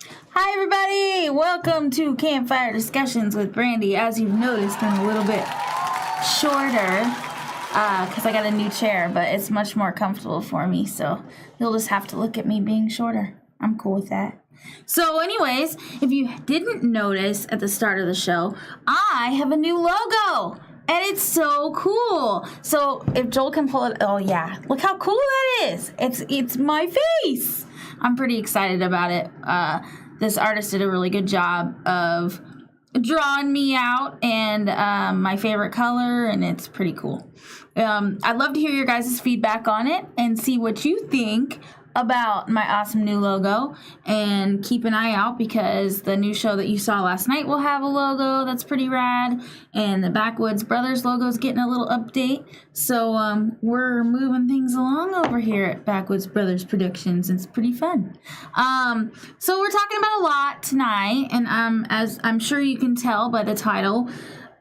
Hi everybody! Welcome to Campfire Discussions with Brandy. As you've noticed, I'm a little bit shorter because I got a new chair, but it's much more comfortable for me, so you'll just have to look at me being shorter. I'm cool with that. So anyways, if you didn't notice at the start of the show, I have a new logo! And it's so cool. So if Joel can pull it, oh yeah, look how cool that is. It's my face. I'm pretty excited about it. This artist did a really good job of drawing me out and my favorite color, and it's pretty cool. I'd love to hear your guys' feedback on it and see what you think about my awesome new logo, and keep an eye out because the new show that you saw last night will have a logo that's pretty rad, and the Backwoods Brothers logo is getting a little update. So we're moving things along over here at Backwoods Brothers Productions. It's pretty fun. So we're talking about a lot tonight, and as I'm sure you can tell by the title,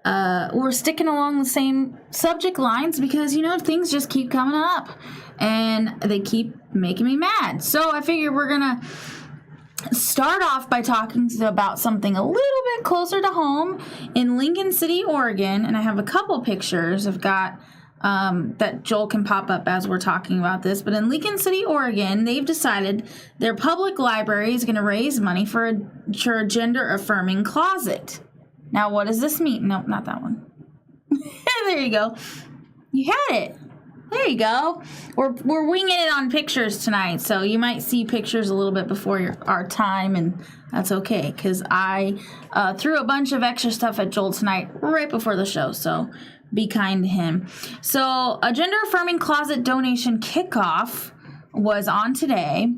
we're sticking along the same subject lines because, you know, things just keep coming up and they keep making me mad. So I figured we're going to start off by talking about something a little bit closer to home in Lincoln City, Oregon. And I have a couple pictures I've got that Joel can pop up as we're talking about this. But in Lincoln City, Oregon, they've decided their public library is going to raise money for a gender-affirming closet. Now, what does this mean? Nope, not that one. There you go. You had it. There you go. We're winging it on pictures tonight, so you might see pictures a little bit before our time, and that's okay, because I threw a bunch of extra stuff at Joel tonight right before the show, so be kind to him. So a gender-affirming closet donation kickoff was on today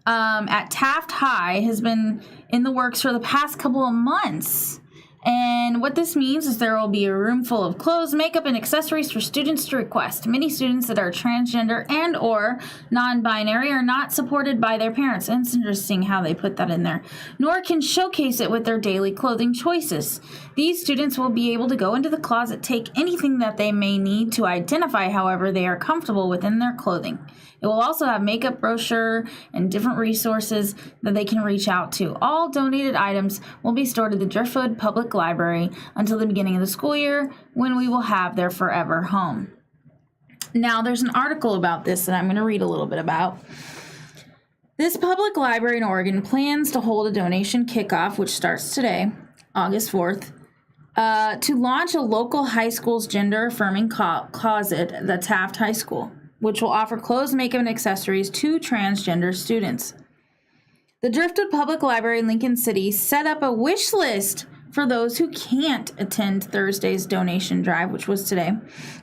at Taft High, has been in the works for the past couple of months. And what this means is there will be a room full of clothes, makeup, and accessories for students to request. Many students that are transgender and or non-binary are not supported by their parents. And it's interesting how they put that in there. Nor can showcase it with their daily clothing choices. These students will be able to go into the closet, take anything that they may need to identify however they are comfortable within their clothing. It will also have makeup brochure and different resources that they can reach out to. All donated items will be stored at the Driftwood Public Library until the beginning of the school year, when we will have their forever home. Now, there's an article about this that I'm going to read a little bit about. This public library in Oregon plans to hold a donation kickoff, which starts today, August 4th, to launch a local high school's gender-affirming closet, the Taft High School, which will offer clothes, makeup, and accessories to transgender students. The Driftwood Public Library in Lincoln City set up a wish list for those who can't attend Thursday's donation drive, which was today,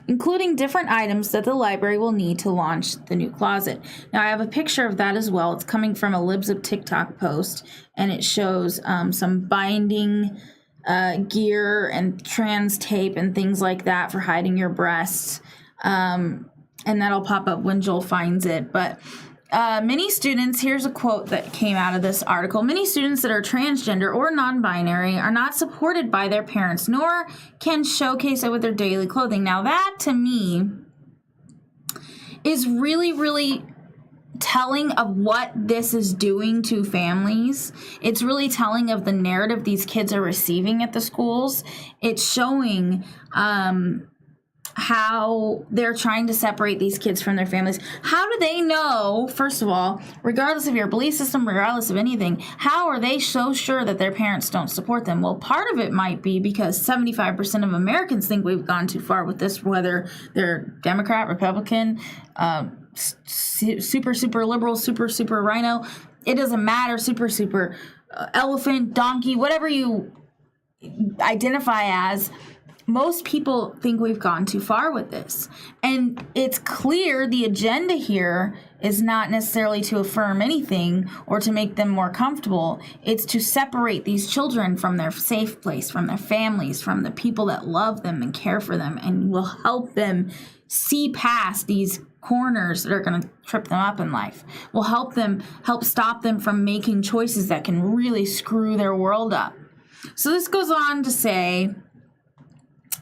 including different items that the library will need to launch the new closet. Now, I have a picture of that as well. It's coming from a Libs of TikTok post, and it shows some binding gear and trans tape and things like that for hiding your breasts. And that'll pop up when Joel finds it. But many students, here's a quote that came out of this article. Many students that are transgender or non-binary are not supported by their parents, nor can showcase it with their daily clothing. Now that, to me, is really, really telling of what this is doing to families. It's really telling of the narrative these kids are receiving at the schools. It's showing how they're trying to separate these kids from their families. How do they know, first of all, regardless of your belief system, regardless of anything, how are they so sure that their parents don't support them? Well, part of it might be because 75% of Americans think we've gone too far with this, whether they're Democrat, Republican, super, super liberal, super, super rhino. It doesn't matter, super, super elephant, donkey, whatever you identify as. Most people think we've gone too far with this. And it's clear the agenda here is not necessarily to affirm anything or to make them more comfortable. It's to separate these children from their safe place, from their families, from the people that love them and care for them, and will help them see past these corners that are going to trip them up in life. Will help stop them from making choices that can really screw their world up. So this goes on to say,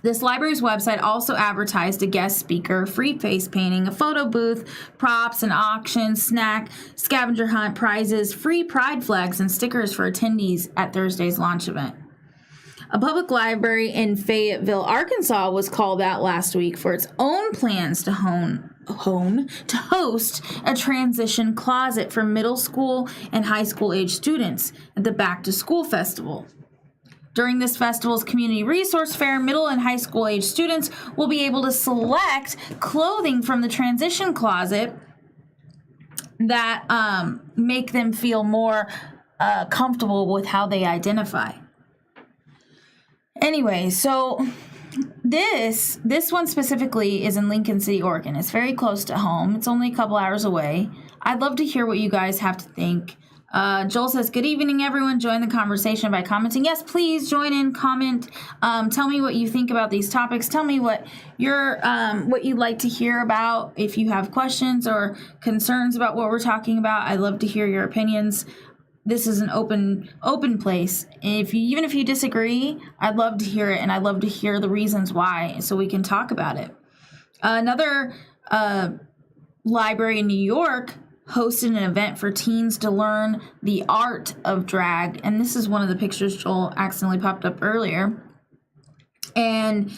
This library's website also advertised a guest speaker, free face painting, a photo booth, props, an auction, snack, scavenger hunt, prizes, free pride flags, and stickers for attendees at Thursday's launch event. A public library in Fayetteville, Arkansas was called out last week for its own plans to host a transition closet for middle school and high school age students at the Back to School Festival. During this festival's community resource fair, middle and high school age students will be able to select clothing from the transition closet that make them feel more comfortable with how they identify. Anyway, so this one specifically is in Lincoln City, Oregon. It's very close to home. It's only a couple hours away. I'd love to hear what you guys have to think. Joel says, good evening, everyone. Join the conversation by commenting. Yes, please join in, comment. Tell me what you think about these topics. Tell me what you'd like to hear about. If you have questions or concerns about what we're talking about, I'd love to hear your opinions. This is an open place. Even if you disagree, I'd love to hear it, and I'd love to hear the reasons why, so we can talk about it. Another library in New York hosted an event for teens to learn the art of drag. And this is one of the pictures Joel accidentally popped up earlier. And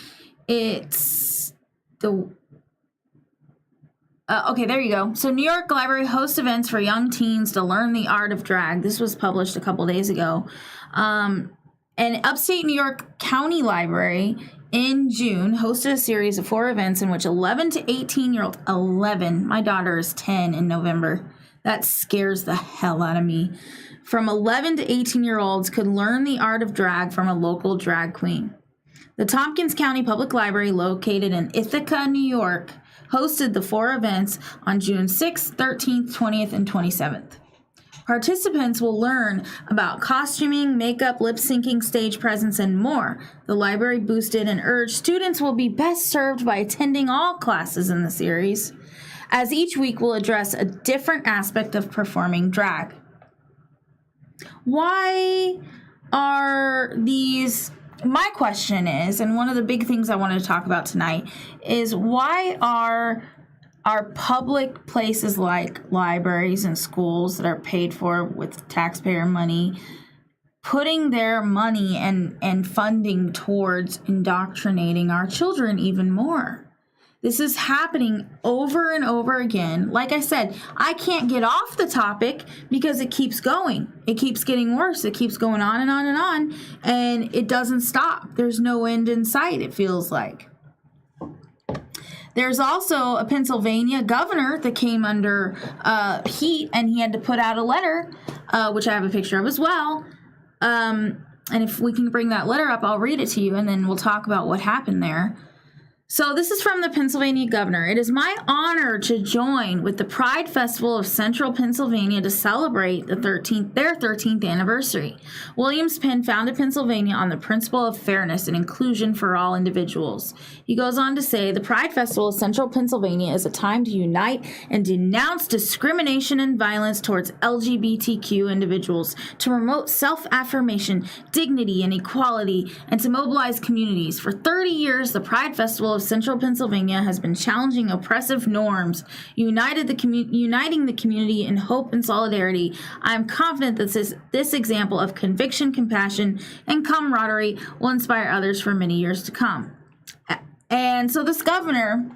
it's the... okay, there you go. So New York Library hosts events for young teens to learn the art of drag. This was published a couple days ago. And Upstate New York County Library in June hosted a series of 4 events in which 11 to 18-year-old, 11, my daughter is 10 in November. That scares the hell out of me. From 11 to 18-year-olds could learn the art of drag from a local drag queen. The Tompkins County Public Library, located in Ithaca, New York, hosted the 4 events on June 6th, 13th, 20th, and 27th. Participants will learn about costuming, makeup, lip-syncing, stage presence, and more. The library boosted and urged students will be best served by attending all classes in the series, as each week will address a different aspect of performing drag. Why are these... My question is, and one of the big things I wanted to talk about tonight, is why are our public places like libraries and schools that are paid for with taxpayer money putting their money and funding towards indoctrinating our children even more? This is happening over and over again. Like I said, I can't get off the topic because it keeps going. It keeps getting worse. It keeps going on and on and on, and it doesn't stop. There's no end in sight, it feels like. There's also a Pennsylvania governor that came under heat, and he had to put out a letter, which I have a picture of as well. And if we can bring that letter up, I'll read it to you, and then we'll talk about what happened there. So this is from the Pennsylvania governor. It is my honor to join with the Pride Festival of Central Pennsylvania to celebrate their 13th anniversary. Williams Penn founded Pennsylvania on the principle of fairness and inclusion for all individuals. He goes on to say, the Pride Festival of Central Pennsylvania is a time to unite and denounce discrimination and violence towards LGBTQ individuals, to promote self-affirmation, dignity, and equality, and to mobilize communities. For 30 years, the Pride Festival of Central Pennsylvania has been challenging oppressive norms, uniting the community in hope and solidarity. I am confident that this example of conviction, compassion, and camaraderie will inspire others for many years to come. And so this governor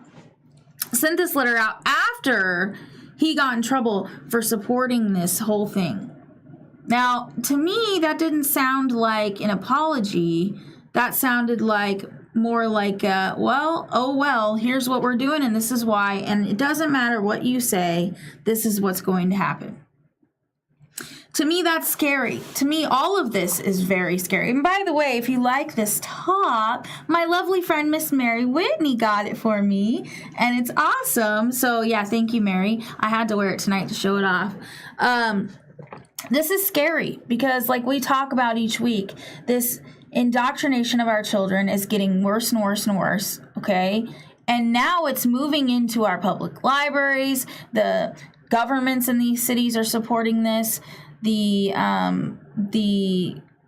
sent this letter out after he got in trouble for supporting this whole thing. Now, to me, that didn't sound like an apology. That sounded like more like, well, here's what we're doing, and this is why, and it doesn't matter what you say, this is what's going to happen. To me, that's scary. To me, all of this is very scary. And by the way, if you like this top, my lovely friend, Miss Mary Whitney, got it for me, and it's awesome. So yeah, thank you, Mary. I had to wear it tonight to show it off. This is scary because, like we talk about each week, this indoctrination of our children is getting worse and worse and worse, okay? And now it's moving into our public libraries. The governments in these cities are supporting this. The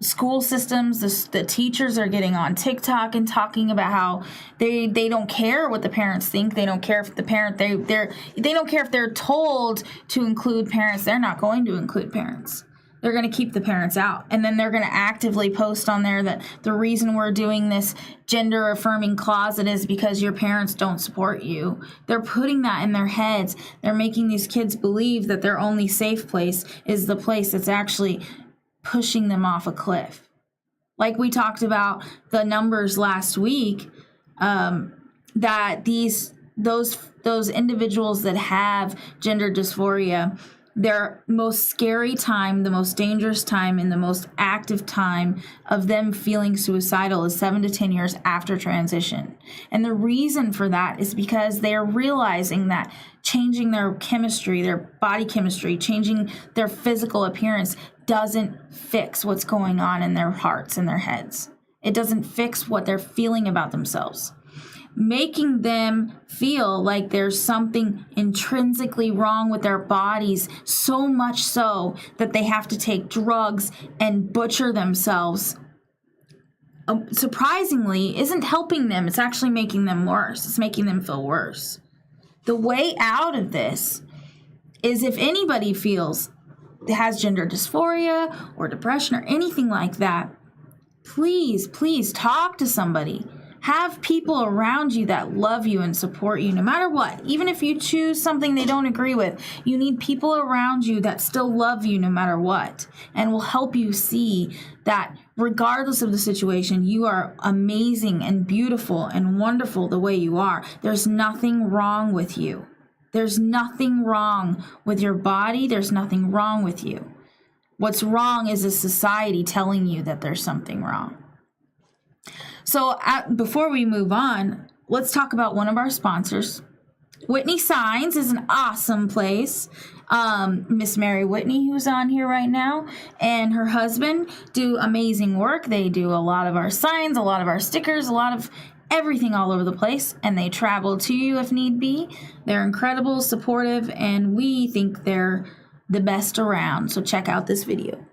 school systems, the teachers are getting on TikTok and talking about how they don't care what the parents think. They don't care if the parent they don't care if they're told to include parents. They're not going to include parents. They're going to keep the parents out. And then they're going to actively post on there that the reason we're doing this gender affirming closet is because your parents don't support you. They're putting that in their heads. They're making these kids believe that their only safe place is the place that's actually pushing them off a cliff. Like we talked about the numbers last week, that those individuals that have gender dysphoria, their most scary time, the most dangerous time, and the most active time of them feeling suicidal is 7 to 10 years after transition. And the reason for that is because they are realizing that changing their chemistry, their body chemistry, changing their physical appearance doesn't fix what's going on in their hearts and their heads. It doesn't fix what they're feeling about themselves. Making them feel like there's something intrinsically wrong with their bodies, so much so that they have to take drugs and butcher themselves, surprisingly, isn't helping them. It's actually making them worse. It's making them feel worse. The way out of this is, if anybody has gender dysphoria or depression or anything like that, please talk to somebody. Have people around you that love you and support you no matter what. Even if you choose something they don't agree with, you need people around you that still love you no matter what and will help you see that regardless of the situation, you are amazing and beautiful and wonderful the way you are. There's nothing wrong with you. There's nothing wrong with your body. There's nothing wrong with you. What's wrong is a society telling you that there's something wrong. So before we move on, let's talk about one of our sponsors. Whitney Signs is an awesome place. Miss Mary Whitney, who's on here right now, and her husband do amazing work. They do a lot of our signs, a lot of our stickers, a lot of everything all over the place, and they travel to you if need be. They're incredible, supportive, and we think they're the best around. So check out this video.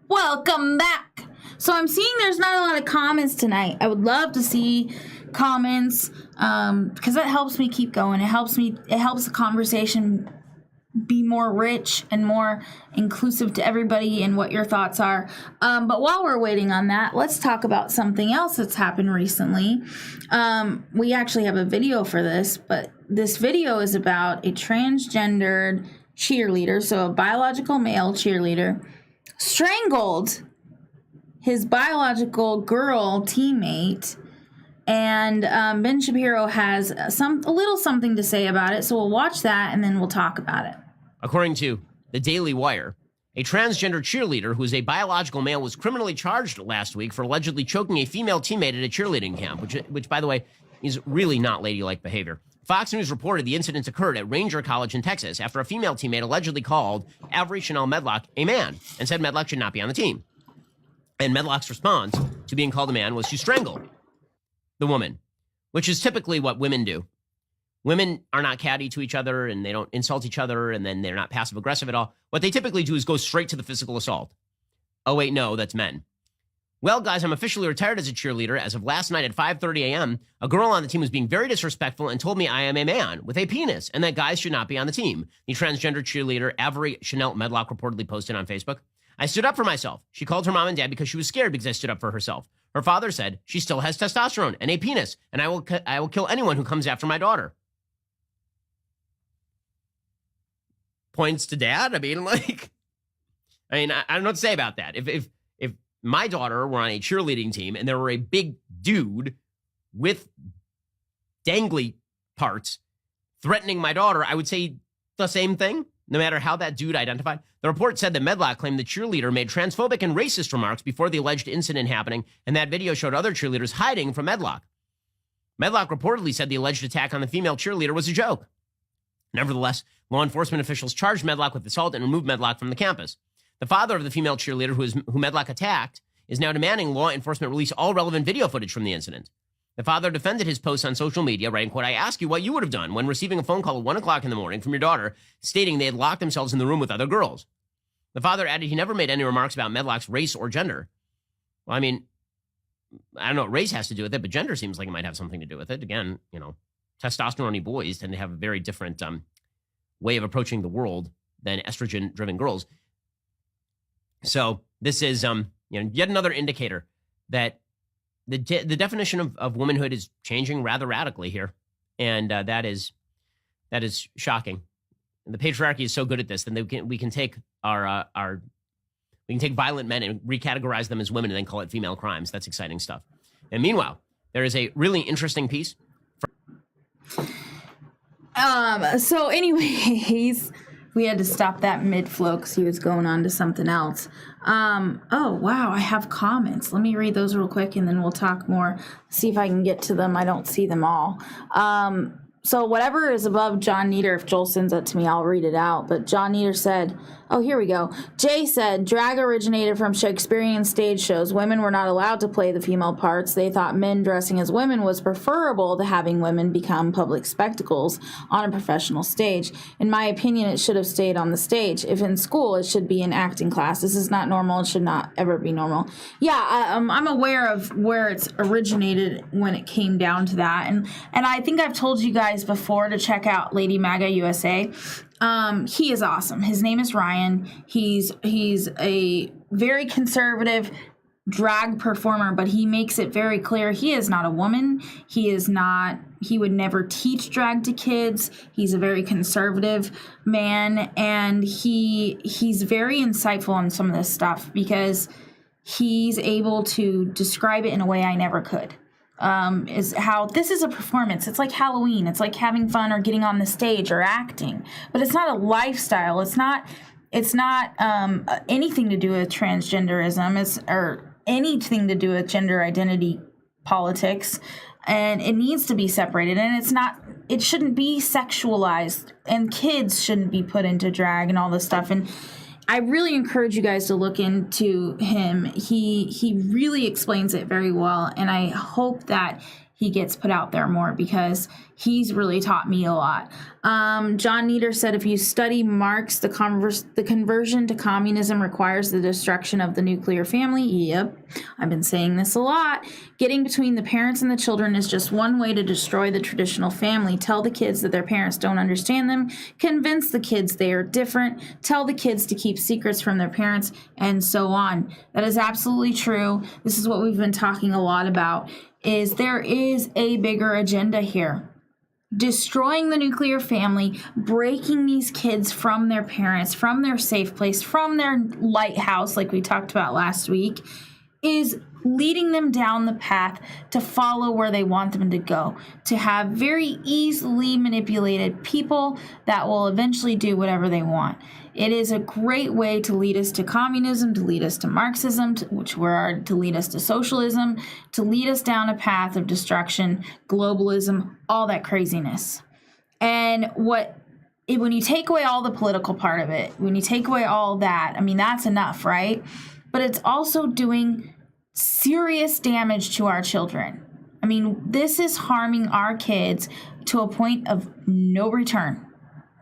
Welcome back. So I'm seeing there's not a lot of comments tonight. I would love to see comments because that helps me keep going. It helps the conversation be more rich and more inclusive to everybody and what your thoughts are. But while we're waiting on that, let's talk about something else that's happened recently. We actually have a video for this, but this video is about a transgendered cheerleader, so a biological male cheerleader, strangled his biological girl teammate, and Ben Shapiro has a little something to say about it, so we'll watch that and then we'll talk about it. According to the Daily Wire, a transgender cheerleader who is a biological male was criminally charged last week for allegedly choking a female teammate at a cheerleading camp, which by the way, is really not ladylike behavior. Fox News reported the incident occurred at Ranger College in Texas after a female teammate allegedly called Avery Chanel Medlock a man and said Medlock should not be on the team. And Medlock's response to being called a man was to strangle the woman, which is typically what women do. Women are not catty to each other and they don't insult each other and then they're not passive aggressive at all. What they typically do is go straight to the physical assault. Oh, wait, no, that's men. Well, guys, I'm officially retired as a cheerleader. As of last night at 5:30 a.m., a girl on the team was being very disrespectful and told me I am a man with a penis and that guys should not be on the team. The transgender cheerleader Avery Chanel Medlock reportedly posted on Facebook. I stood up for myself. She called her mom and dad because she was scared because I stood up for herself. Her father said she still has testosterone and a penis, and I will kill anyone who comes after my daughter. Points to dad? I don't know what to say about that. If my daughter were on a cheerleading team and there were a big dude with dangly parts threatening my daughter, I would say the same thing. no matter how that dude identified. The report said that Medlock claimed the cheerleader made transphobic and racist remarks before the alleged incident happening, and that video showed other cheerleaders hiding from Medlock. Medlock reportedly said the alleged attack on the female cheerleader was a joke. Nevertheless, law enforcement officials charged Medlock with assault and removed Medlock from the campus. The father of the female cheerleader who Medlock attacked is now demanding law enforcement release all relevant video footage from the incident. The father defended his posts on social media, writing, quote, "I ask you what you would have done when receiving a phone call at 1 o'clock in the morning from your daughter stating they had locked themselves in the room with other girls." The father added he never made any remarks about Medlock's race or gender. Well, I mean, I don't know what race has to do with it, but gender seems like it might have something to do with it. Again, testosterone-y boys tend to have a very different way of approaching the world than estrogen-driven girls. So this is yet another indicator that the definition of womanhood is changing rather radically here, and that is shocking. And the patriarchy is so good at this, then we can take we can take violent men and recategorize them as women and then call it female crimes. That's exciting stuff. And meanwhile, there is a really interesting piece. So anyways, we had to stop that mid-flow because he was going on to something else. Oh, wow, I have comments. Let me read those real quick and then we'll talk more. See if I can get to them. I don't see them all. So whatever is above John Nieder, if Joel sends that to me, I'll read it out. But John Nieder said, oh, here we go. Jay said, drag originated from Shakespearean stage shows. Women were not allowed to play the female parts. They thought men dressing as women was preferable to having women become public spectacles on a professional stage. In my opinion, it should have stayed on the stage. If in school, it should be an acting class. This is not normal. It should not ever be normal. Yeah, I'm aware of where it's originated when it came down to that. And I think I've told you guys before to check out Lady MAGA USA. He is awesome. His name is Ryan. He's a very conservative drag performer, but he makes it very clear he is not a woman. He would never teach drag to kids. He's a very conservative man, and he's very insightful on some of this stuff because he's able to describe it in a way I never could. Is how this is a performance. It's like Halloween. It's like having fun or getting on the stage or acting, but it's not a lifestyle. It's not anything to do with transgenderism. Or anything to do with gender identity politics, and it needs to be separated. And it shouldn't be sexualized, and kids shouldn't be put into drag and all this stuff. And I really encourage you guys to look into him. He really explains it very well, and I hope that he gets put out there more because he's really taught me a lot. John Nieder said, if you study Marx, the conversion to communism requires the destruction of the nuclear family. Yep, I've been saying this a lot. Getting between the parents and the children is just one way to destroy the traditional family. Tell the kids that their parents don't understand them. Convince the kids they are different. Tell the kids to keep secrets from their parents, and so on. That is absolutely true. This is what we've been talking a lot about. There is a bigger agenda here. Destroying the nuclear family, breaking these kids from their parents, from their safe place, from their lighthouse, like we talked about last week, is leading them down the path to follow where they want them to go, to have very easily manipulated people that will eventually do whatever they want. It is a great way to lead us to communism, to lead us to Marxism, to lead us to socialism, to lead us down a path of destruction, globalism, all that craziness. And when you take away all the political part of it, when you take away all that, I mean, that's enough, right? But it's also doing serious damage to our children. I mean, this is harming our kids to a point of no return.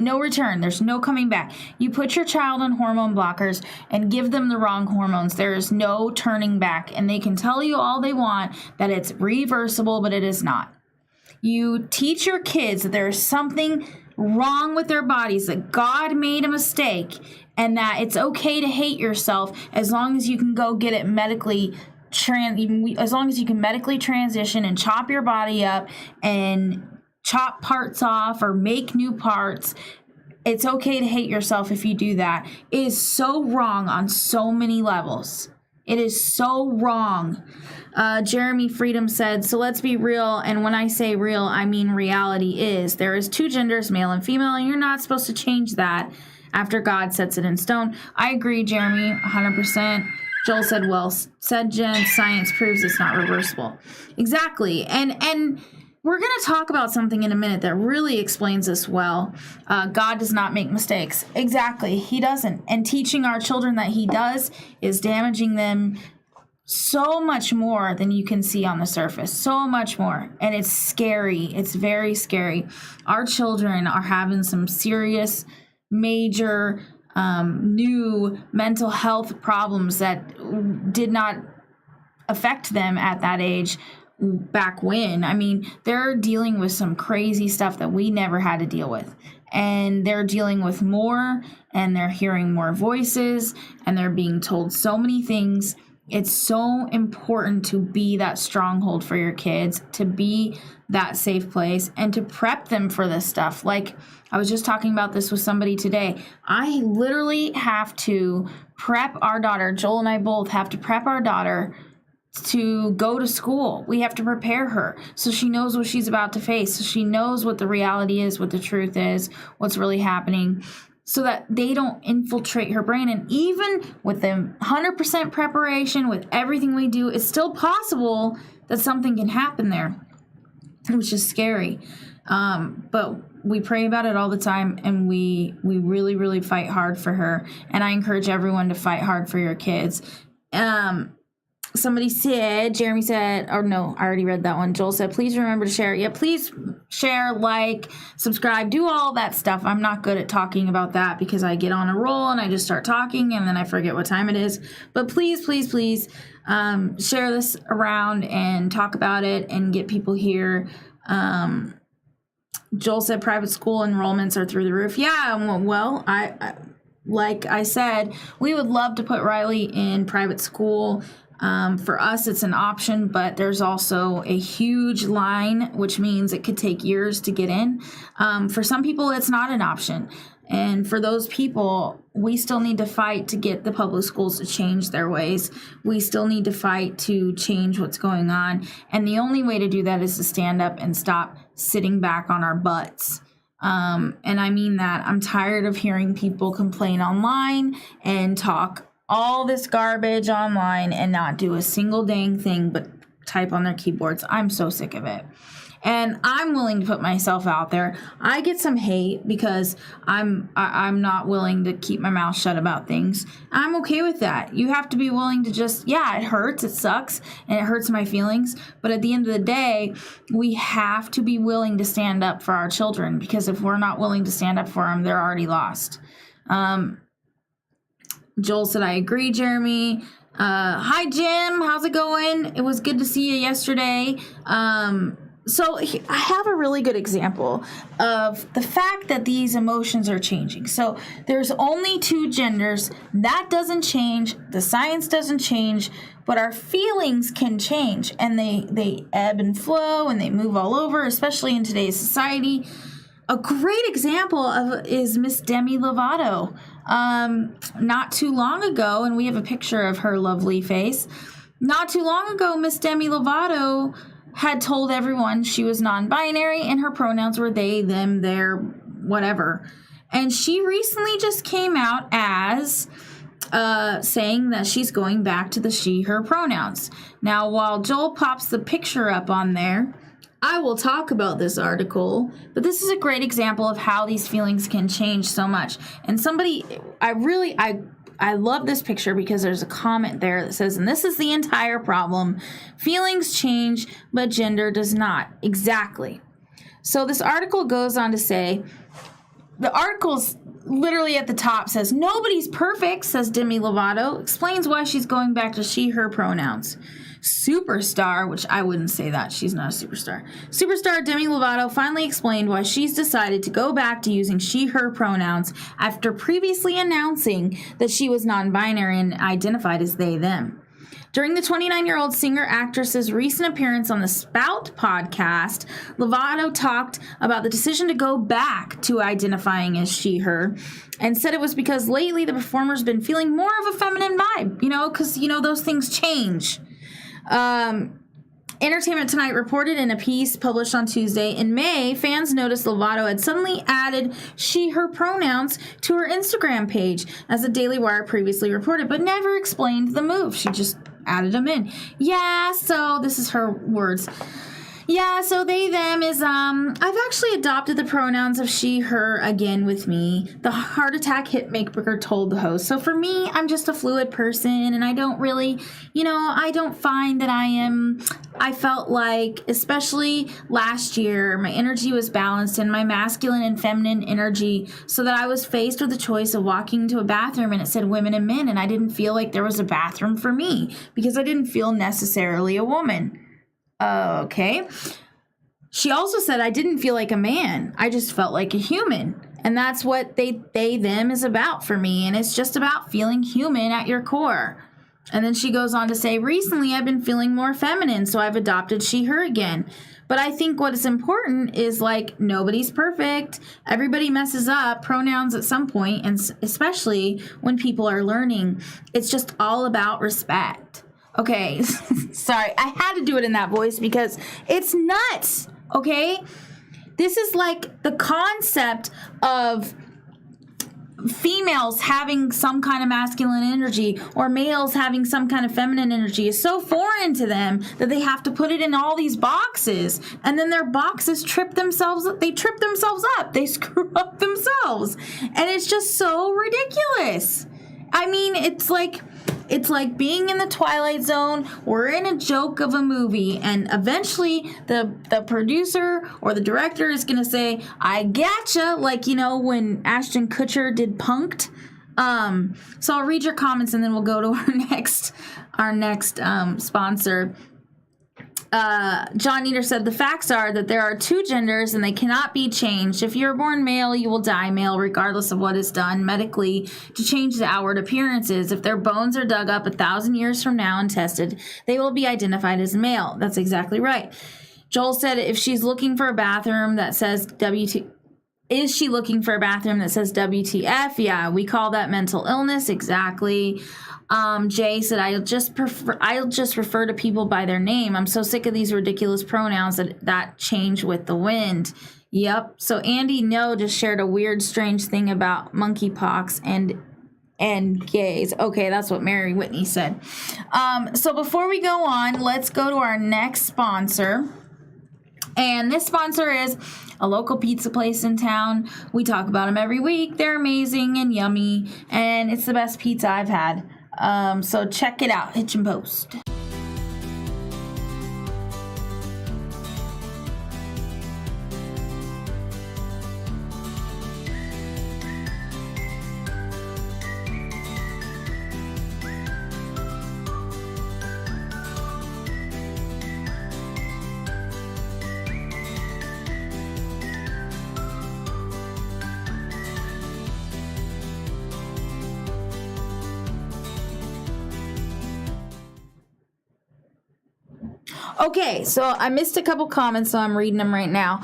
No return. There's no coming back. You put your child on hormone blockers and give them the wrong hormones. There is no turning back. And they can tell you all they want that it's reversible, but it is not. You teach your kids that there is something wrong with their bodies, that God made a mistake, and that it's okay to hate yourself as long as you can go get it medically as long as you can medically transition and chop your body up and chop parts off or make new parts. It's okay to hate yourself if you do that. It is so wrong on so many levels. It is so wrong. Jeremy Freedom said, so let's be real. And when I say real, I mean reality is there is two genders, male and female, and you're not supposed to change that. after God sets it in stone. I agree, Jeremy, 100%. Joel said, well said, Jen. Science proves it's not reversible. Exactly. And we're going to talk about something in a minute that really explains this well. God does not make mistakes. Exactly. He doesn't. And teaching our children that he does is damaging them so much more than you can see on the surface. So much more. And it's scary. It's very scary. Our children are having some serious, major, new mental health problems that did not affect them at that age back when. I mean, they're dealing with some crazy stuff that we never had to deal with. And they're dealing with more, and they're hearing more voices, and they're being told so many things. It's so important to be that stronghold for your kids, to be that safe place, and to prep them for this stuff. Like, I was just talking about this with somebody today. I literally have to prep our daughter. Joel and I both have to prep our daughter to go to school. We have to prepare her so she knows what she's about to face, so she knows what the reality is, what the truth is, what's really happening, so that they don't infiltrate her brain. And even with the 100% preparation, with everything we do, it's still possible that something can happen there, which is scary. But we pray about it all the time, and we really, really fight hard for her. And I encourage everyone to fight hard for your kids. Somebody said, Jeremy said, or no, I already read that one. Joel said, please remember to share. Yeah, please share, like, subscribe, do all that stuff. I'm not good at talking about that because I get on a roll and I just start talking and then I forget what time it is. But please, please, please share this around and talk about it and get people here. Joel said private school enrollments are through the roof. Yeah, well, I like I said, we would love to put Riley in private school. For us, it's an option, but there's also a huge line, which means it could take years to get in. For some people, it's not an option. And for those people, we still need to fight to get the public schools to change their ways. We still need to fight to change what's going on. And the only way to do that is to stand up and stop sitting back on our butts. And I mean that. I'm tired of hearing people complain online and talk all this garbage online and not do a single dang thing but type on their keyboards. I'm so sick of it. And I'm willing to put myself out there. I get some hate because I'm not willing to keep my mouth shut about things. I'm okay with that. You have to be willing to just, yeah, it hurts, it sucks, and it hurts my feelings. But at the end of the day, we have to be willing to stand up for our children, because if we're not willing to stand up for them, they're already lost. Joel said, I agree, Jeremy. Hi, Jim. How's it going? It was good to see you yesterday. So I have a really good example of the fact that these emotions are changing. So there's only two genders. That doesn't change. The science doesn't change. But our feelings can change. And they ebb and flow, and they move all over, especially in today's society. A great example of is Miss Demi Lovato. Not too long ago, and we have a picture of her lovely face. Not too long ago, Miss Demi Lovato had told everyone she was non-binary and her pronouns were they, them, their, whatever. And she recently just came out as saying that she's going back to the she, her pronouns. Now, while Joel pops the picture up on there, I will talk about this article, but this is a great example of how these feelings can change so much. And somebody, I love this picture because there's a comment there that says, and this is the entire problem, feelings change, but gender does not. Exactly. So this article goes on to say, the article's literally at the top says, nobody's perfect, says Demi Lovato, explains why she's going back to she, her pronouns. Superstar, which I wouldn't say that. She's not a superstar. Superstar Demi Lovato finally explained why she's decided to go back to using she, her pronouns after previously announcing that she was non-binary and identified as they, them. During the 29-year-old singer-actress's recent appearance on the Spout podcast, Lovato talked about the decision to go back to identifying as she, her, and said it was because lately the performer's been feeling more of a feminine vibe, because, those things change. And Entertainment Tonight reported in a piece published on Tuesday, in May, fans noticed Lovato had suddenly added she/her pronouns to her Instagram page, as the Daily Wire previously reported, but never explained the move. She just added them in. Yeah, so this is her words. Yeah, so they, them is, I've actually adopted the pronouns of she, her again with me. The heart attack hitmaker told the host. So for me, I'm just a fluid person, and I don't really, I don't find that I felt like, especially last year, my energy was balanced in my masculine and feminine energy, so that I was faced with the choice of walking into a bathroom and it said women and men, and I didn't feel like there was a bathroom for me because I didn't feel necessarily a woman. Okay. She also said I didn't feel like a man. I just felt like a human. And that's what they, them is about for me. And it's just about feeling human at your core. And then she goes on to say, recently I've been feeling more feminine, so I've adopted she, her again. But I think what is important is, like, nobody's perfect. Everybody messes up pronouns at some point, and especially when people are learning. It's just all about respect. Okay, sorry, I had to do it in that voice because it's nuts, okay? This is like the concept of females having some kind of masculine energy or males having some kind of feminine energy is so foreign to them that they have to put it in all these boxes, and then their boxes trip themselves up, they screw up themselves, and it's just so ridiculous. I mean, it's like being in the Twilight Zone. We're in a joke of a movie, and eventually the producer or the director is going to say, I gotcha, like, when Ashton Kutcher did Punk'd. So I'll read your comments, and then we'll go to our next sponsor. John Eater said, the facts are that there are two genders and they cannot be changed. If you're born male, you will die male regardless of what is done medically to change the outward appearances. If their bones are dug up 1,000 years from now and tested, they will be identified as male. That's exactly right. Joel said, if she's looking for a bathroom that says is she looking for a bathroom that says WTF? Yeah, we call that mental illness. Exactly. Jay said, I'll just refer to people by their name. I'm so sick of these ridiculous pronouns that change with the wind. Yep. So Andy No just shared a weird, strange thing about monkeypox and gays. Okay, that's what Mary Whitney said. So before we go on, let's go to our next sponsor. And this sponsor is a local pizza place in town. We talk about them every week. They're amazing and yummy, and it's the best pizza I've had. So check it out, Hitch and Post. Okay, so I missed a couple comments, so I'm reading them right now.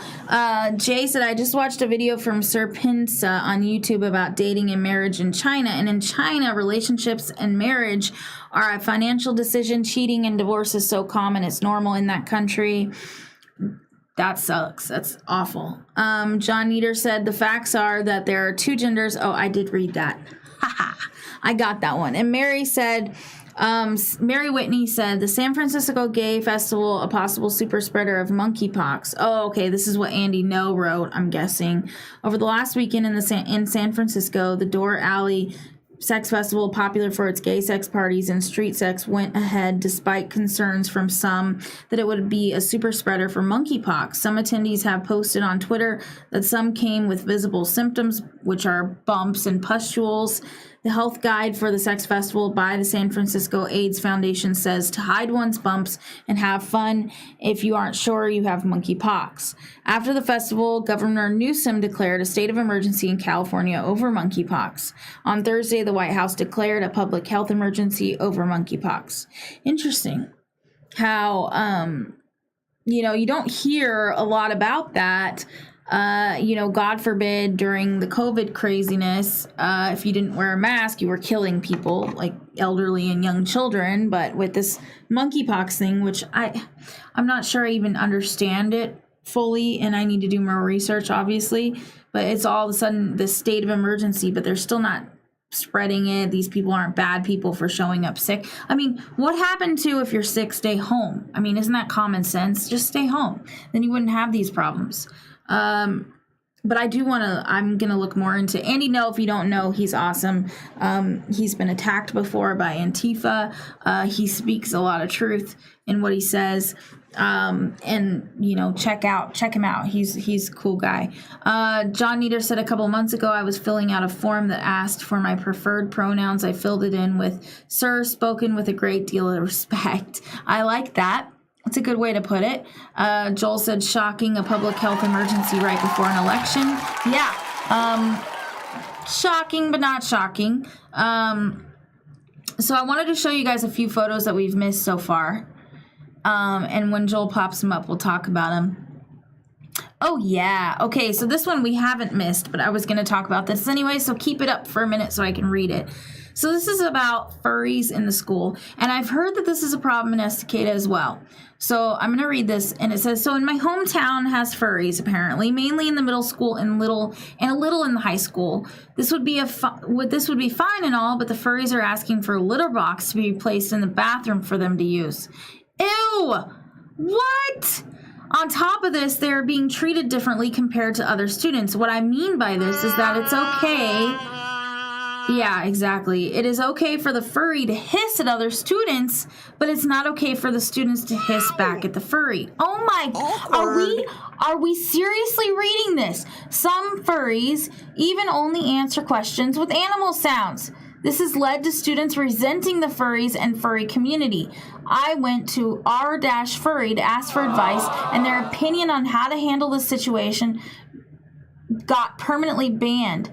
Jay said, I just watched a video from Sir Pinsa on YouTube about dating and marriage in China. And in China, relationships and marriage are a financial decision. Cheating and divorce is so common. It's normal in that country. That sucks. That's awful. John Eater said, the facts are that there are two genders. Oh, I did read that. I got that one. And Mary said... Mary Whitney said, the San Francisco Gay Festival, a possible super spreader of monkeypox. Oh, okay, this is what Andy No wrote, I'm guessing. Over the last weekend in San Francisco, the Door Alley Sex Festival, popular for its gay sex parties and street sex, went ahead despite concerns from some that it would be a super spreader for monkeypox. Some attendees have posted on Twitter that some came with visible symptoms, which are bumps and pustules. The health guide for the sex festival by the San Francisco AIDS Foundation says to hide one's bumps and have fun if you aren't sure you have monkeypox. After the festival, Governor Newsom declared a state of emergency in California over monkeypox. On Thursday, the White House declared a public health emergency over monkeypox. Interesting how, you don't hear a lot about that. God forbid during the COVID craziness, if you didn't wear a mask, you were killing people, like elderly and young children. But with this monkeypox thing, which I'm not sure I even understand it fully, and I need to do more research, obviously. But it's all of a sudden this state of emergency, but they're still not spreading it. These people aren't bad people for showing up sick. I mean, what happened to if you're sick, stay home? I mean, isn't that common sense? Just stay home. Then you wouldn't have these problems. But I'm going to look more into Andy. No, if you don't know, he's awesome. He's been attacked before by Antifa. He speaks a lot of truth in what he says. Check him out. He's a cool guy. John Nieder said a couple months ago, I was filling out a form that asked for my preferred pronouns. I filled it in with sir, spoken with a great deal of respect. I like that. It's a good way to put it. Joel said, shocking, a public health emergency right before an election. Yeah. Shocking, but not shocking. So I wanted to show you guys a few photos that we've missed so far. And when Joel pops them up, we'll talk about them. Oh, yeah. Okay, so this one we haven't missed, but I was going to talk about this anyway, so keep it up for a minute so I can read it. So this is about furries in the school, and I've heard that this is a problem in Estacada as well. So I'm going to read this, and it says, so in my hometown has furries, apparently, mainly in the middle school and a little in the high school. This would be fine and all, but the furries are asking for a litter box to be placed in the bathroom for them to use. Ew! What? On top of this, they're being treated differently compared to other students. What I mean by this is that it's okay. Yeah, exactly. It is okay for the furry to hiss at other students, but it's not okay for the students to hiss back at the furry. Oh my, are we seriously reading this? Some furries even only answer questions with animal sounds. This has led to students resenting the furries and furry community. I went to r-furry to ask for advice, and their opinion on how to handle the situation got permanently banned.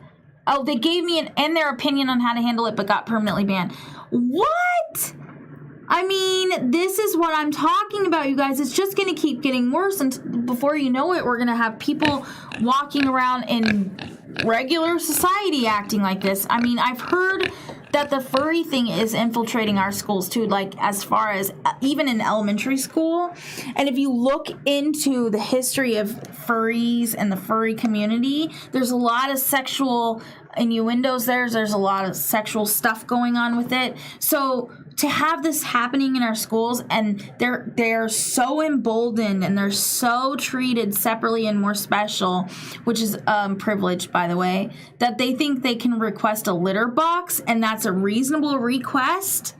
Oh, they gave me their opinion on how to handle it, but got permanently banned. What? I mean, this is what I'm talking about, you guys. It's just going to keep getting worse, and before you know it, we're going to have people walking around in regular society acting like this. I mean, I've heard that the furry thing is infiltrating our schools too, like as far as even in elementary school. And if you look into the history of furries and the furry community, there's a lot of sexual innuendos there's a lot of sexual stuff going on with it. So to have this happening in our schools, and they're so emboldened and they're so treated separately and more special, which is privilege, by the way, that they think they can request a litter box, and that's a reasonable request.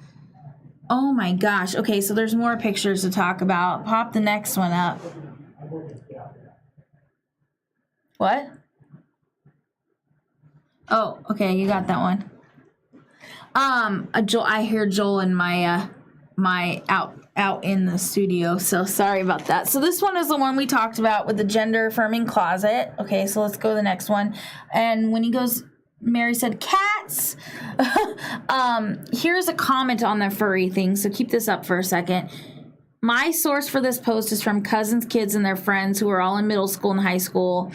Oh my gosh. Okay, so there's more pictures to talk about. Pop the next one up. What? Oh, okay, you got that one. I hear Joel in my out in the studio, so sorry about that. So this one is the one we talked about with the gender affirming closet. Okay, so let's go to the next one. And when he goes, Mary said cats. Here's a comment on the furry thing, so keep this up for a second. My source for this post is from cousins' kids and their friends who are all in middle school and high school.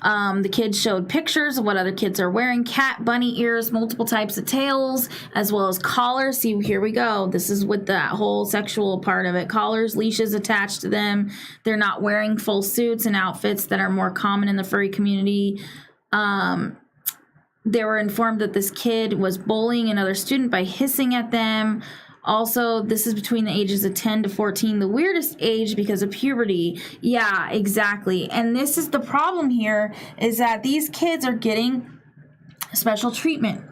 The kids showed pictures of what other kids are wearing: cat, bunny ears, multiple types of tails, as well as collars. See, here we go. This is with that whole sexual part of it. Collars, leashes attached to them. They're not wearing full suits and outfits that are more common in the furry community. They were informed that this kid was bullying another student by hissing at them. Also, this is between the ages of 10 to 14, the weirdest age because of puberty. Yeah, exactly. And this is the problem here, is that these kids are getting special treatment.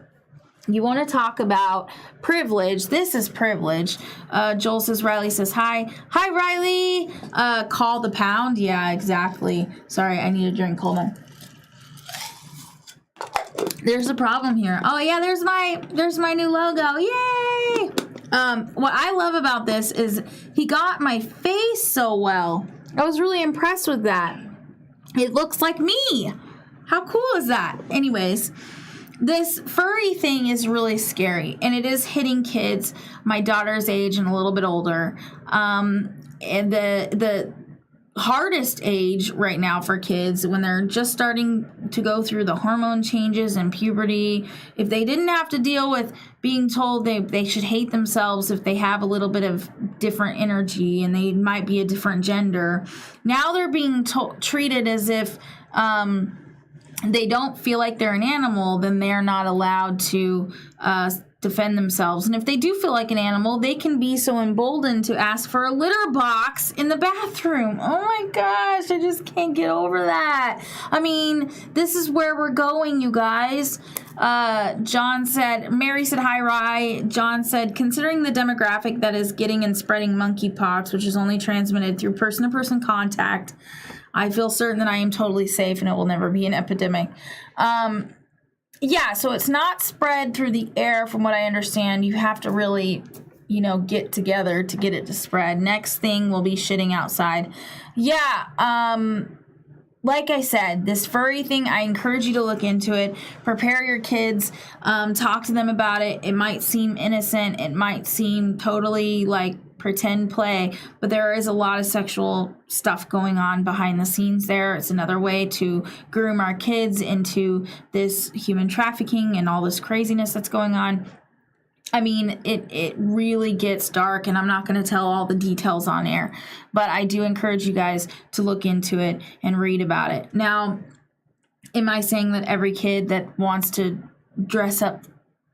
You want to talk about privilege. This is privilege. Joel says, Riley says, hi. Hi, Riley. Call the pound. Yeah, exactly. Sorry, I need a drink. Hold on. There's a problem here. Oh, yeah, there's my new logo. Yay! What I love about this is he got my face so well. I was really impressed with that. It looks like me. How cool is that? Anyways, this furry thing is really scary, and it is hitting kids my daughter's age and a little bit older. And hardest age right now for kids, when they're just starting to go through the hormone changes and puberty. If they didn't have to deal with being told they should hate themselves if they have a little bit of different energy and they might be a different gender, now they're being treated as if they don't feel like they're an animal, then they're not allowed to defend themselves. And if they do feel like an animal, they can be so emboldened to ask for a litter box in the bathroom. Oh my gosh, I just can't get over that. I mean, this is where we're going, you guys. John said, Mary said, hi, Rye. John said, considering the demographic that is getting and spreading monkeypox, which is only transmitted through person-to-person contact, I feel certain that I am totally safe and it will never be an epidemic. Yeah, so it's not spread through the air from what I understand. You have to really, get together to get it to spread. Next thing will be shitting outside. Yeah, like I said, this furry thing, I encourage you to look into it. Prepare your kids. Talk to them about it. It might seem innocent. It might seem totally like pretend play, but there is a lot of sexual stuff going on behind the scenes there. It's another way to groom our kids into this human trafficking and all this craziness that's going on. I mean, it really gets dark, and I'm not going to tell all the details on air, but I do encourage you guys to look into it and read about it. Now, am I saying that every kid that wants to dress up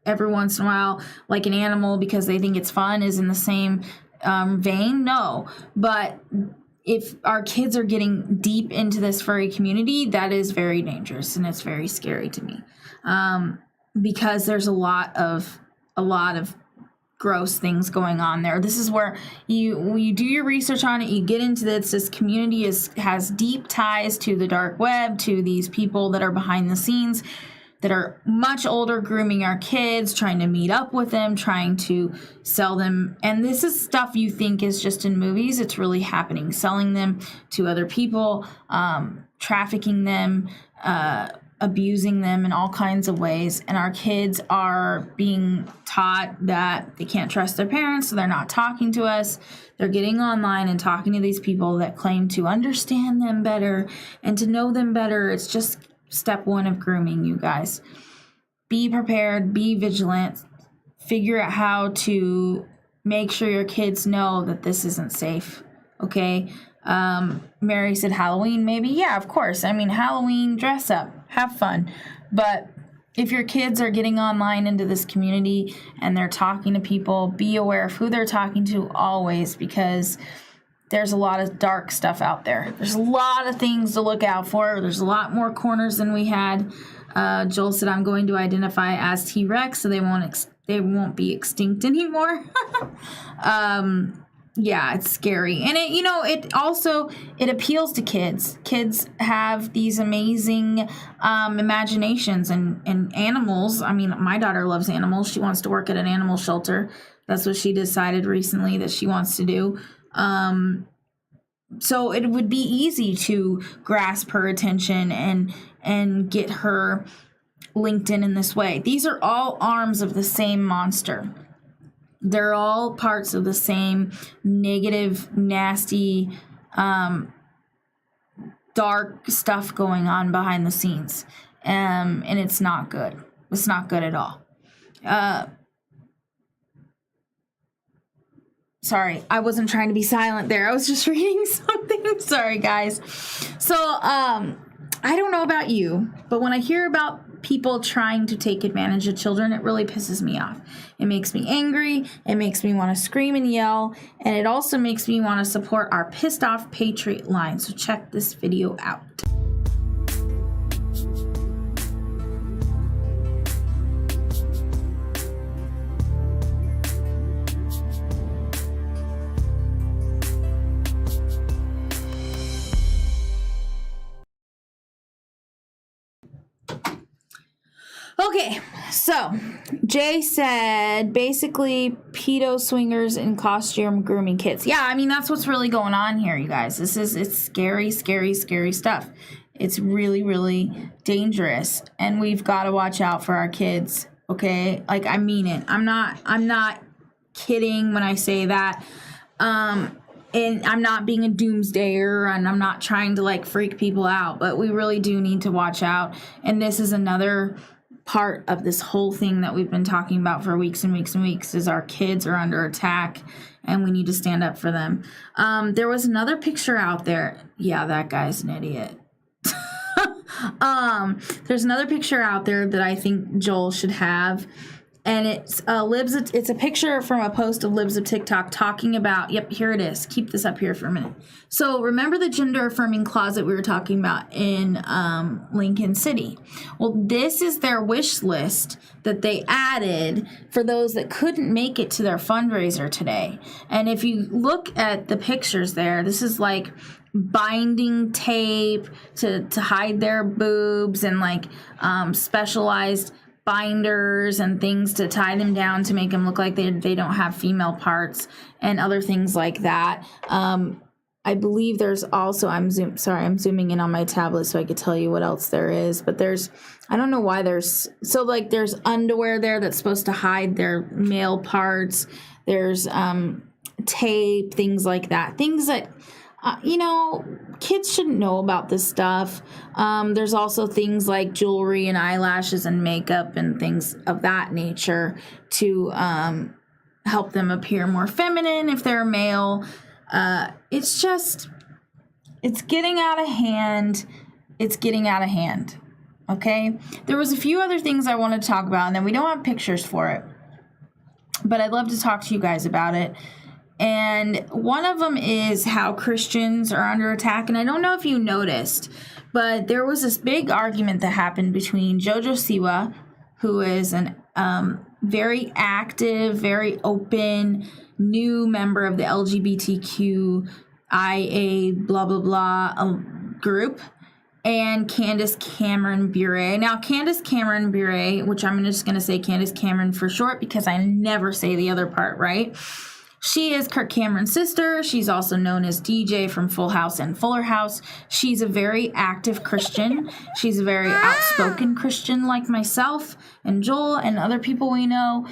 every once in a while like an animal because they think it's fun is in the same vein? No. But if our kids are getting deep into this furry community, that is very dangerous, and it's very scary to me, because there's a lot of gross things going on there. This is where you do your research on it, you get into this. This community has deep ties to the dark web, to these people that are behind the scenes that are much older, grooming our kids, trying to meet up with them, trying to sell them. And this is stuff you think is just in movies. It's really happening. Selling them to other people, trafficking them, abusing them in all kinds of ways. And our kids are being taught that they can't trust their parents, so they're not talking to us. They're getting online and talking to these people that claim to understand them better and to know them better. It's just step one of grooming, you guys. Be prepared, be vigilant, figure out how to make sure your kids know that this isn't safe, okay? Mary said Halloween, maybe. Yeah, of course. I mean, Halloween, dress up, have fun. But if your kids are getting online into this community and they're talking to people, be aware of who they're talking to always, because there's a lot of dark stuff out there. There's a lot of things to look out for. There's a lot more corners than we had. Joel said, I'm going to identify as T-Rex so they won't be extinct anymore. Yeah, it's scary. And it appeals to kids. Kids have these amazing imaginations and animals. I mean, my daughter loves animals. She wants to work at an animal shelter. That's what she decided recently that she wants to do. So it would be easy to grasp her attention and get her linked in this way. These are all arms of the same monster. They're all parts of the same negative, nasty, dark stuff going on behind the scenes. And it's not good. It's not good at all. Sorry, I wasn't trying to be silent there. I was just reading something. Sorry, guys. So, I don't know about you, but when I hear about people trying to take advantage of children, it really pisses me off. It makes me angry. It makes me want to scream and yell. And it also makes me want to support our pissed off patriot line. So check this video out. Okay, so Jay said basically pedo swingers and costume grooming kids. Yeah, I mean, that's what's really going on here, you guys. It's scary, scary, scary stuff. It's really, really dangerous, and we've got to watch out for our kids, okay? Like, I mean it. I'm not kidding when I say that. and I'm not being a doomsdayer, and I'm not trying to like freak people out, but we really do need to watch out. And this is another part of this whole thing that we've been talking about for weeks and weeks and weeks, is our kids are under attack and we need to stand up for them. There was another picture out there. Yeah, that guy's an idiot. There's another picture out there that I think Joel should have. And it's it's a picture from a post of Libs of TikTok talking about, yep, here it is. Keep this up here for a minute. So remember the gender affirming closet we were talking about in Lincoln City? Well, this is their wish list that they added for those that couldn't make it to their fundraiser today. And if you look at the pictures there, this is like binding tape to hide their boobs, and like specialized binders and things to tie them down to make them look like they don't have female parts, and other things like that. I believe there's also, I'm zooming in on my tablet so I could tell you what else there is, but I don't know why there's underwear there that's supposed to hide their male parts. There's tape, things like that, things that kids shouldn't know about this stuff. There's also things like jewelry and eyelashes and makeup and things of that nature to help them appear more feminine if they're male. It's getting out of hand. It's getting out of hand. Okay? There was a few other things I wanted to talk about, and then we don't have pictures for it. But I'd love to talk to you guys about it. And one of them is how Christians are under attack. And I don't know if you noticed, but there was this big argument that happened between Jojo Siwa, who is an very active, very open, new member of the LGBTQIA blah, blah, blah group, and Candace Cameron Bure. Now, Candace Cameron Bure, which I'm just going to say Candace Cameron for short because I never say the other part right. She is Kirk Cameron's sister. She's also known as DJ from Full House and Fuller House. She's a very active Christian. She's a very outspoken Christian like myself and Joel and other people we know.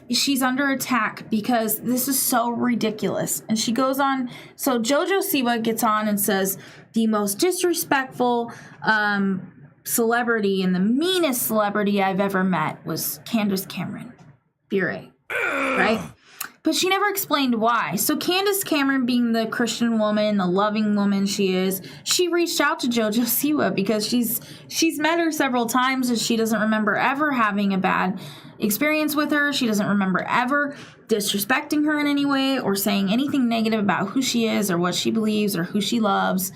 She's under attack because this is so ridiculous. And she goes on. So Jojo Siwa gets on and says the most disrespectful celebrity and the meanest celebrity I've ever met was Candace Cameron Bure. Right? But she never explained why. So Candace Cameron, being the Christian woman, the loving woman she is, she reached out to Jojo Siwa because she's met her several times and she doesn't remember ever having a bad experience with her. She doesn't remember ever disrespecting her in any way or saying anything negative about who she is or what she believes or who she loves.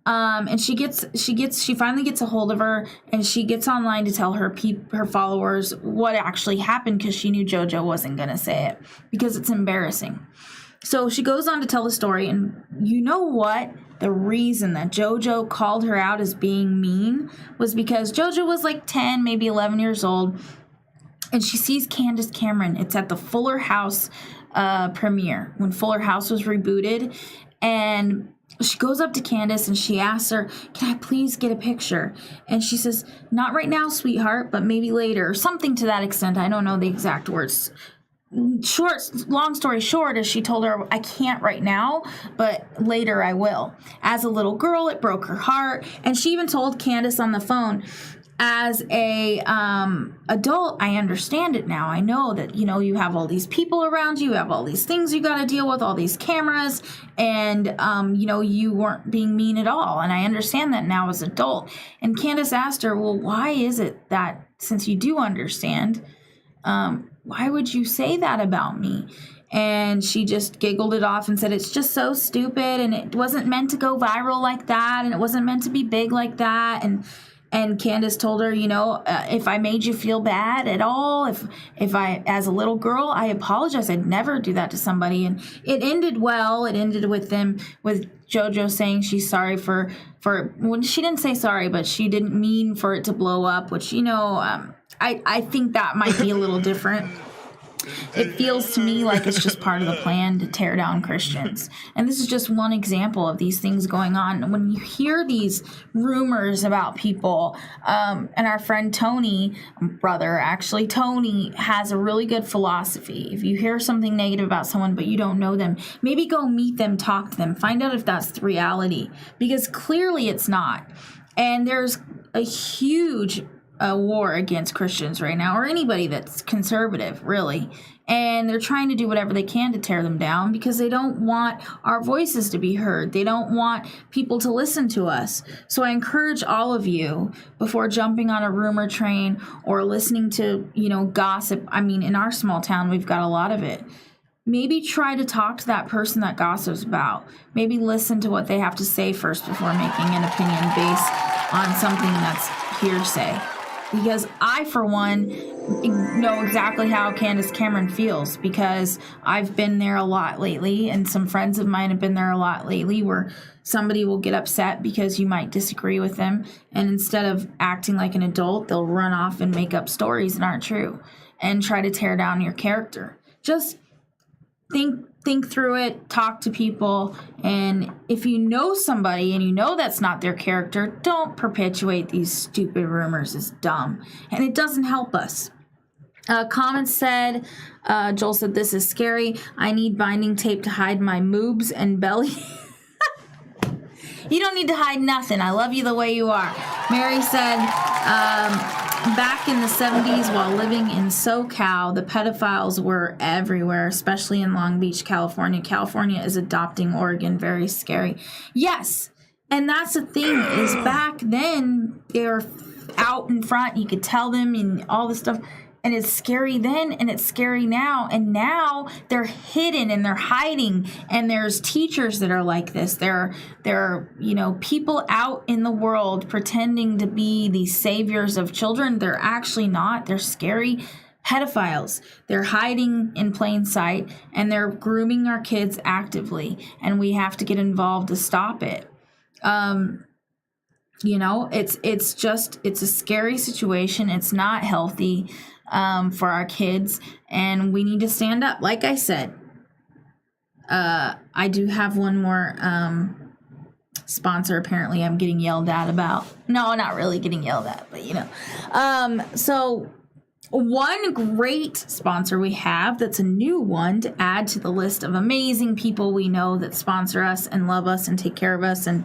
And she finally gets a hold of her, and she gets online to tell her followers what actually happened, because she knew JoJo wasn't going to say it because it's embarrassing. So she goes on to tell the story, and you know what? The reason that JoJo called her out as being mean was because JoJo was like 10, maybe 11 years old, and she sees Candace Cameron. It's at the Fuller House premiere when Fuller House was rebooted, and she goes up to Candace and she asks her, "Can I please get a picture?" And she says, "Not right now, sweetheart, but maybe later," or something to that extent. I don't know the exact words. Long story short, is she told her, "I can't right now, but later I will." As a little girl, it broke her heart. And she even told Candace on the phone, as a adult, I understand it now. I know that, you have all these people around you, have all these things you got to deal with, all these cameras, and, you weren't being mean at all. And I understand that now as an adult. And Candace asked her, "Well, why is it that, since you do understand, why would you say that about me?" And she just giggled it off and said, "It's just so stupid, and it wasn't meant to go viral like that, and it wasn't meant to be big like that." And Candace told her, if I made you feel bad at all, if I, as a little girl, I apologize. I'd never do that to somebody. And it ended well. It ended with JoJo saying she's sorry for when she didn't say sorry, but she didn't mean for it to blow up, which, I think that might be a little different. It feels to me like it's just part of the plan to tear down Christians. And this is just one example of these things going on. When you hear these rumors about people, and our friend Tony, Tony has a really good philosophy. If you hear something negative about someone but you don't know them, maybe go meet them, talk to them, find out if that's the reality. Because clearly it's not. And there's a huge war against Christians right now, or anybody that's conservative, really. And they're trying to do whatever they can to tear them down because they don't want our voices to be heard. They don't want people to listen to us. So I encourage all of you, before jumping on a rumor train or listening to, gossip. I mean, in our small town, we've got a lot of it. Maybe try to talk to that person that gossips about. Maybe listen to what they have to say first before making an opinion based on something that's hearsay. Because I, for one, know exactly how Candace Cameron feels, because I've been there a lot lately, and some friends of mine have been there a lot lately, where somebody will get upset because you might disagree with them, and instead of acting like an adult, they'll run off and make up stories that aren't true and try to tear down your character. Just think through it, talk to people, and if you know somebody and you know that's not their character, don't perpetuate these stupid rumors. It's dumb, and it doesn't help us. Comments said, Joel said, "This is scary. I need binding tape to hide my moobs and belly." You don't need to hide nothing. I love you the way you are. Mary said, back in the 70s, while living in SoCal, the pedophiles were everywhere, especially in Long Beach, California. California is adopting Oregon. Very scary. Yes, and that's the thing, is back then, they were out in front. You could tell them and all this stuff. And it's scary then, and it's scary now. And now they're hidden and they're hiding. And there's teachers that are like this. There are, people out in the world pretending to be the saviors of children. They're actually not. They're scary pedophiles. They're hiding in plain sight, and they're grooming our kids actively. And we have to get involved to stop it. It's a scary situation. It's not healthy for our kids, and we need to stand up. Like I said, I do have one more sponsor apparently I'm getting yelled at about. No, not really getting yelled at, but so one great sponsor we have that's a new one to add to the list of amazing people we know that sponsor us and love us and take care of us and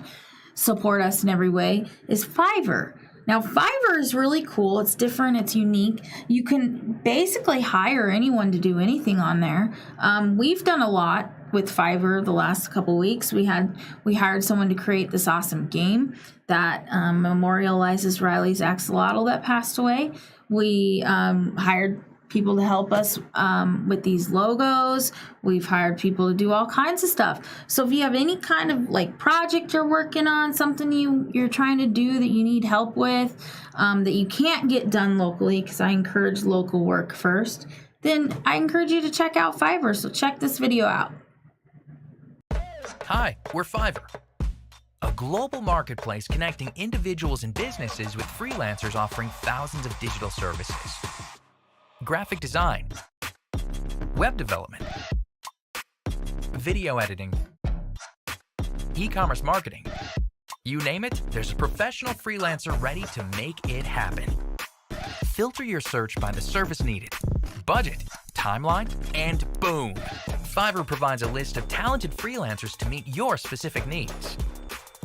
support us in every way is Fiverr. Now, Fiverr is really cool. It's different. It's unique. You can basically hire anyone to do anything on there. We've done a lot with Fiverr the last couple weeks. We hired someone to create this awesome game that memorializes Riley's axolotl that passed away. We hired people to help us with these logos. We've hired people to do all kinds of stuff. So if you have any kind of project you're working on, something you're trying to do that you need help with, that you can't get done locally, because I encourage local work first, then I encourage you to check out Fiverr. So check this video out. Hi, we're Fiverr, a global marketplace connecting individuals and businesses with freelancers offering thousands of digital services. Graphic design, web development, video editing, e-commerce marketing. You name it, there's a professional freelancer ready to make it happen. Filter your search by the service needed, budget, timeline, and boom! Fiverr provides a list of talented freelancers to meet your specific needs.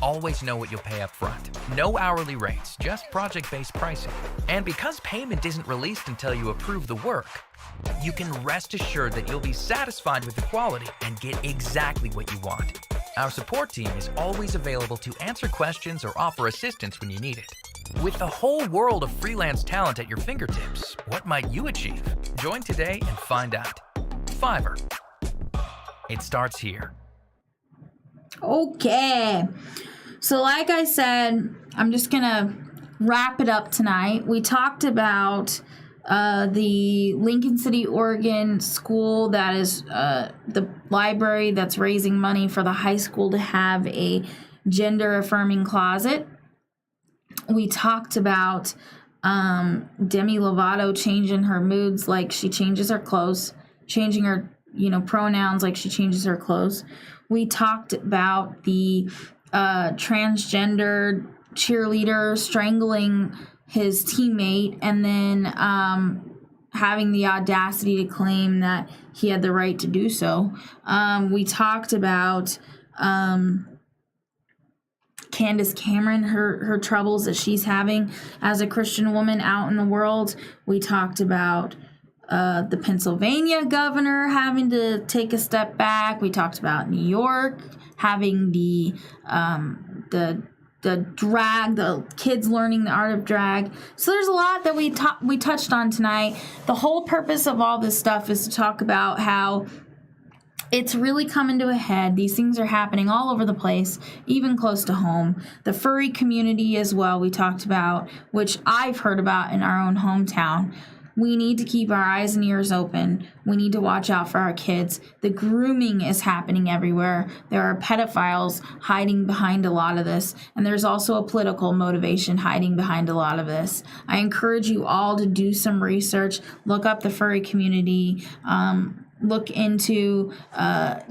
Always know what you'll pay up front. No hourly rates, just project-based pricing. And because payment isn't released until you approve the work, you can rest assured that you'll be satisfied with the quality and get exactly what you want. Our support team is always available to answer questions or offer assistance when you need it. With the whole world of freelance talent at your fingertips, what might you achieve? Join today and find out. Fiverr. It starts here. Okay. So like I said, I'm just going to wrap it up tonight. We talked about the Lincoln City, Oregon school that is the library that's raising money for the high school to have a gender-affirming closet. We talked about Demi Lovato changing her moods like she changes her clothes. changing her, pronouns, like she changes her clothes. We talked about the transgender cheerleader strangling his teammate and then having the audacity to claim that he had the right to do so. We talked about Candace Cameron, her troubles that she's having as a Christian woman out in the world. We talked about the Pennsylvania governor having to take a step back. We talked about New York having the drag, the kids learning the art of drag. So there's a lot that we touched on tonight. The whole purpose of all this stuff is to talk about how it's really coming to a head. These things are happening all over the place, even close to home. The furry community as well, we talked about, which I've heard about in our own hometown. We need to keep our eyes and ears open. We need to watch out for our kids. The grooming is happening everywhere. There are pedophiles hiding behind a lot of this, and there's also a political motivation hiding behind a lot of this. I encourage you all to do some research, look up the furry community, look into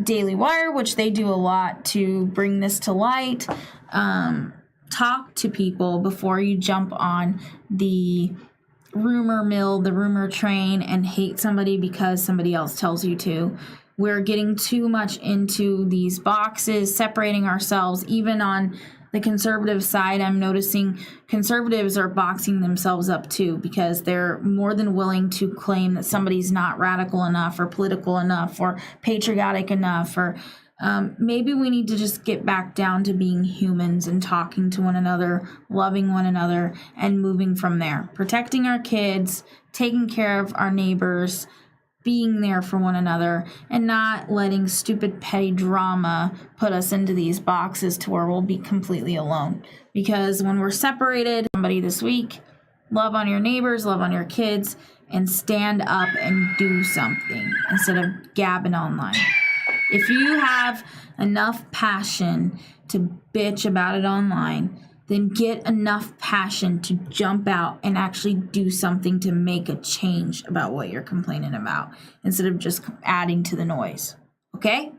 Daily Wire, which they do a lot to bring this to light. Talk to people before you jump on the rumor mill, the rumor train, and hate somebody because somebody else tells you to. We're getting too much into these boxes, separating ourselves. Even on the conservative side, I'm noticing conservatives are boxing themselves up too, because they're more than willing to claim that somebody's not radical enough or political enough or patriotic enough, or maybe we need to just get back down to being humans and talking to one another, loving one another, and moving from there. Protecting our kids, taking care of our neighbors, being there for one another, and not letting stupid petty drama put us into these boxes to where we'll be completely alone. Because when we're separated, somebody this week, love on your neighbors, love on your kids, and stand up and do something instead of gabbing online. If you have enough passion to bitch about it online, then get enough passion to jump out and actually do something to make a change about what you're complaining about, instead of just adding to the noise. Okay?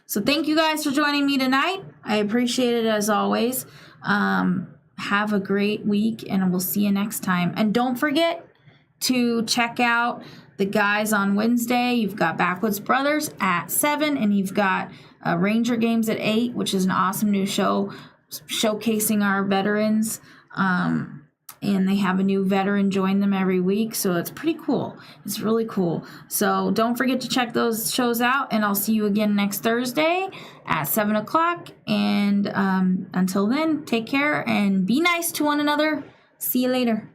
So thank you guys for joining me tonight. I appreciate it as always. Have a great week, and we'll see you next time. And don't forget to check out the guys on Wednesday. You've got Backwoods Brothers at 7, and you've got Ranger Games at 8, which is an awesome new show showcasing our veterans. And they have a new veteran join them every week, so it's pretty cool. It's really cool. So don't forget to check those shows out, and I'll see you again next Thursday at 7 o'clock. And until then, take care and be nice to one another. See you later.